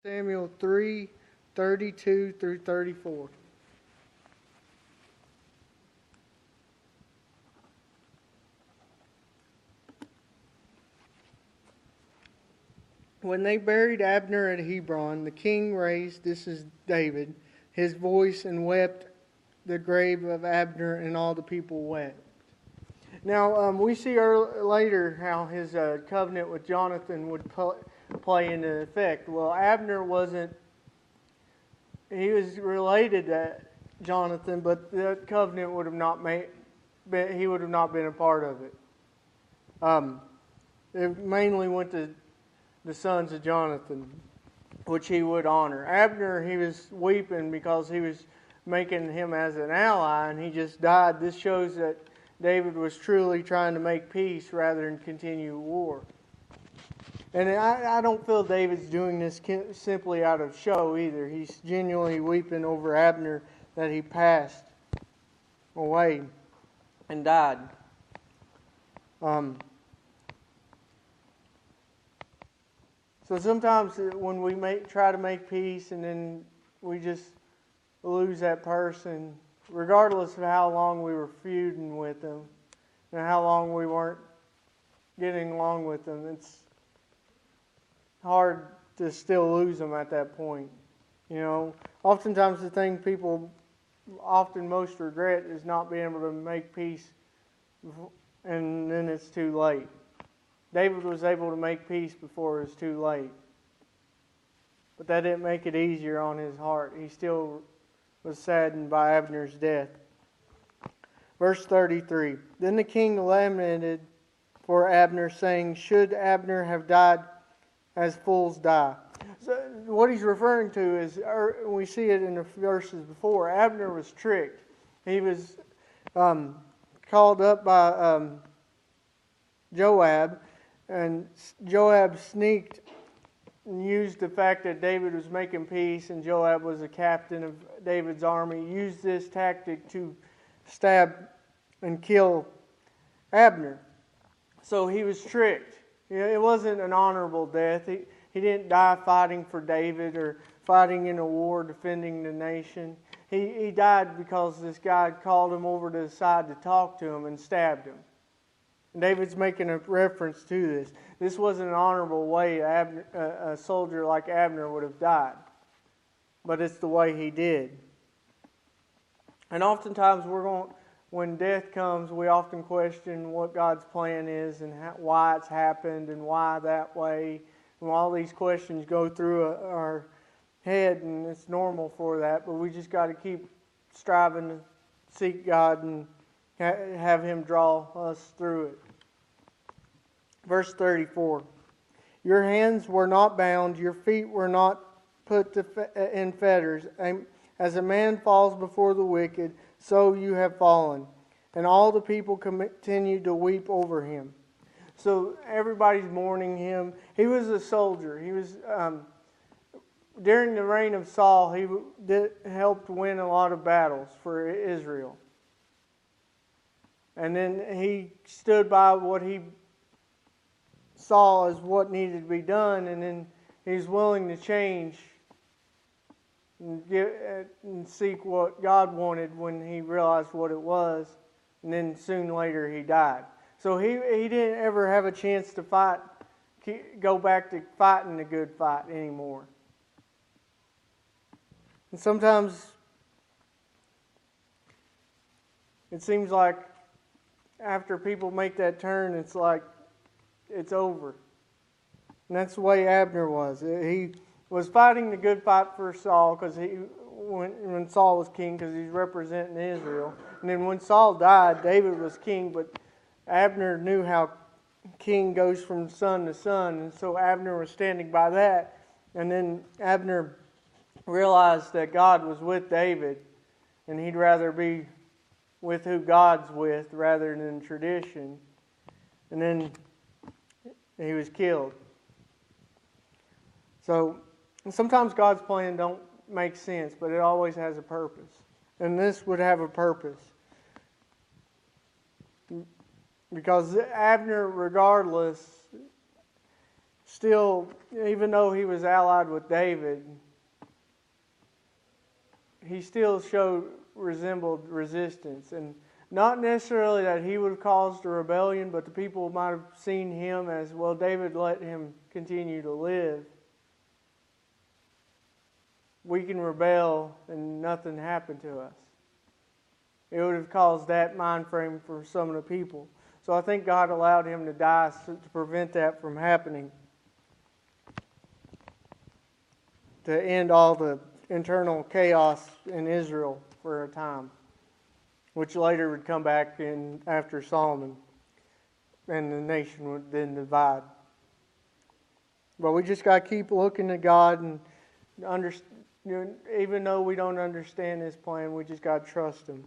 Samuel 3:32 through 34. When they buried Abner at Hebron, the king raised, this is David, his voice and wept the grave of Abner, and all the people wept. Now, we see later how his covenant with Jonathan would play into effect. Well, Abner he was related to Jonathan, but that covenant would have not he would have not been a part of it. It mainly went to the sons of Jonathan, which he would honor. Abner, he was weeping because he was making him as an ally, and he just died. This shows that David was truly trying to make peace rather than continue war. And I don't feel David's doing this simply out of show either. He's genuinely weeping over Abner that he passed away and died. So sometimes when we try to make peace and then we just lose that person, regardless of how long we were feuding with them and how long we weren't getting along with them, it's hard to still lose them at that point. You know, oftentimes the thing people often most regret is not being able to make peace, and then it's too late. David was able to make peace before it was too late. But that didn't make it easier on his heart. He still was saddened by Abner's death. Verse 33. Then the king lamented for Abner, saying, "Should Abner have died as fools die?" So what he's referring to is, we see it in the verses before, Abner was tricked. He was called up by Joab, and Joab sneaked and used the fact that David was making peace and Joab was a captain of David's army, used this tactic to stab and kill Abner. So he was tricked. It wasn't an honorable death. He didn't die fighting for David or fighting in a war defending the nation. He died because this guy called him over to the side to talk to him and stabbed him. And David's making a reference to this. This wasn't an honorable way a soldier like Abner would have died. But it's the way he did. And oftentimes when death comes, we often question what God's plan is and why it's happened and why that way. And all these questions go through our head, and it's normal for that. But we just got to keep striving to seek God and have Him draw us through it. Verse 34. Your hands were not bound, your feet were not put in fetters. As a man falls before the wicked, so you have fallen. And all the people continued to weep over him. So everybody's mourning him. He was a soldier. He was during the reign of Saul, he helped win a lot of battles for Israel. And then he stood by what he saw as what needed to be done, and then he's willing to change and seek what God wanted when he realized what it was, and then soon later he died. So he didn't ever have a chance to go back to fighting the good fight anymore. And sometimes it seems like after people make that turn, it's like it's over. And that's the way Abner was. He was fighting the good fight for Saul when Saul was king, because he's representing Israel. And then when Saul died, David was king, but Abner knew how king goes from son to son, and so Abner was standing by that. And then Abner realized that God was with David, and he'd rather be with who God's with rather than tradition. And then he was killed. So sometimes God's plan don't make sense, but it always has a purpose. And this would have a purpose. Because Abner, regardless, still, even though he was allied with David, he still resembled resistance. And not necessarily that he would have caused a rebellion, but the people might have seen him as, well, David let him continue to live. We can rebel and nothing happened to us. It would have caused that mind frame for some of the people. So I think God allowed him to die to prevent that from happening. To end all the internal chaos in Israel for a time, which later would come back in after Solomon, and the nation would then divide. But we just got to keep looking at God and even though we don't understand His plan, we just got to trust Him.